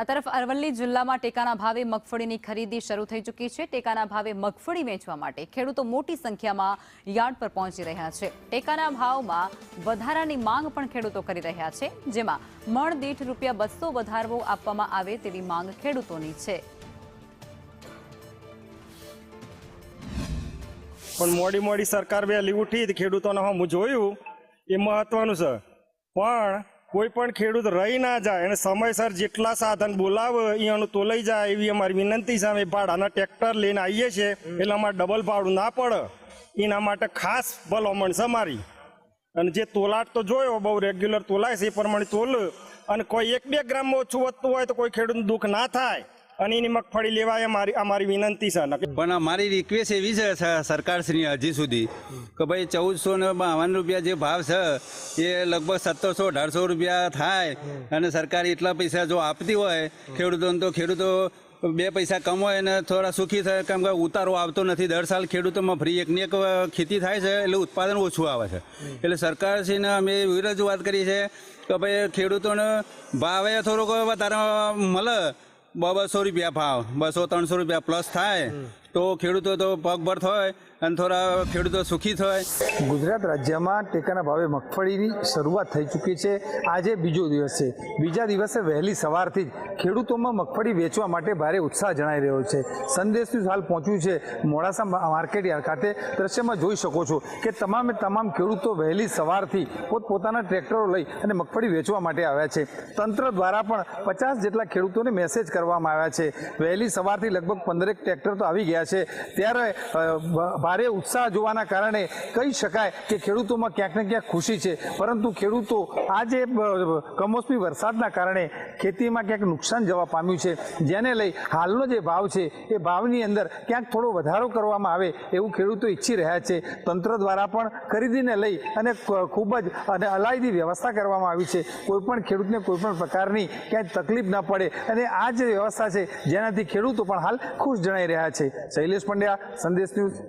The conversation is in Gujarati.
આ તરફ અરવલ્લી જિલ્લામાં ટેકાના ભાવે મગફળીની ખરીદી શરૂ થઈ ચૂકી છે। ટેકાના ભાવે મગફળી વેચવા માટે ખેડૂતો મોટી સંખ્યામાં યાર્ડ પર પહોંચી રહ્યા છે। ટેકાના ભાવમાં વધારાની માંગ પણ ખેડૂતો કરી રહ્યા છે, જેમાં મણ દીઠ ₹200 વધારવો આપવામાં આવે તેવી માંગ ખેડૂતોની છે। પણ મોડી સરકાર વહેલી ઉઠી ખેડૂતોને હું જોયું એ મહત્વનું છે, પણ કોઈ પણ ખેડૂત રહી ના જાય અને સમયસર જેટલા સાધન બોલાવે એનું તોલાઈ જાય એવી અમારી વિનંતી છે। અમે ભાડાના ટ્રેક્ટર લઈને આવીએ છીએ એટલે અમારે ડબલ ભાડું ના પડે એના માટે ખાસ ભલામણ છે મારી। અને જે તોલાટ તો જોયો બહુ રેગ્યુલર તોલાય છે એ પ્રમાણે તોલ, અને કોઈ 1-2 ગ્રામમાં ઓછું વધતું હોય તો કોઈ ખેડૂતનું દુઃખ ના થાય અને એની મગફળી લેવાય અમારી વિનંતી છે। પણ અમારી રિક્વેસ્ટ એવી છે સરકારશ્રી હજી સુધી કે ભાઈ 1452 રૂપિયા જે ભાવ છે એ લગભગ 1700-1800 રૂપિયા થાય, અને સરકાર એટલા પૈસા જો આપતી હોય ખેડૂતોને તો ખેડૂતો 2 પૈસા કમાય અને થોડા સુખી થાય, કેમ કે ઉતારો આવતો નથી। દર સાલ ખેડૂતોમાં ફ્રી એકની એક ખેતી થાય છે એટલે ઉત્પાદન ઓછું આવે છે। એટલે સરકારશ્રીને અમે એવી રજૂઆત કરી છે કે ભાઈ ખેડૂતોને ભાવે થોડોક વધારે મળે, 200 રૂપિયા ભાવ 200-300 રૂપિયા પ્લસ થાય તો ખેડૂતો તો પગભર થાય અને થોડા ખેડૂતો સુખી થાય। ગુજરાત રાજ્યમાં ટેકાના ભાવે મગફળીની શરૂઆત થઈ ચૂકી છે। આજે બીજો દિવસ છે। બીજા દિવસે વહેલી સવારથી જ ખેડૂતોમાં મગફળી વેચવા માટે ભારે ઉત્સાહ જણાઈ રહ્યો છે। સંદેશ ન્યૂઝ હાલ પહોંચ્યું છે મોડાસા માર્કેટ યાર્ડ ખાતે। દ્રશ્યમાં જોઈ શકો છો કે તમામે તમામ ખેડૂતો વહેલી સવારથી પોતપોતાના ટ્રેક્ટરો લઈ અને મગફળી વેચવા માટે આવ્યા છે। તંત્ર દ્વારા પણ 50 જેટલા ખેડૂતોને મેસેજ કરવામાં આવ્યા છે। વહેલી સવારથી લગભગ 15 ટ્રેક્ટર તો આવી ગયા છે, ત્યારે ભારે ઉત્સાહ જોવાના કારણે કહી શકાય કે ખેડૂતોમાં ક્યાંક ને ક્યાંક ખુશી છે, પરંતુ ખેડૂતો આજે કમોસમી વરસાદના કારણે ખેતીમાં ક્યાંક નુકસાન જવા પામ્યું છે, જેને લઈ હાલનો જે ભાવ છે એ ભાવની અંદર ક્યાંક થોડો વધારો કરવામાં આવે એવું ખેડૂતો ઈચ્છી રહ્યા છે। તંત્ર દ્વારા પણ ખરીદીને લઈ અને ખૂબ જ અલાયદી વ્યવસ્થા કરવામાં આવી છે। કોઈપણ ખેડૂતને કોઈપણ પ્રકારની ક્યાંય તકલીફ ન પડે અને આ જે વ્યવસ્થા છે જેનાથી ખેડૂતો પણ હાલ ખુશ જણાઈ રહ્યા છે। શૈલેષ પંડ્યા, સંદેશ ન્યૂઝ।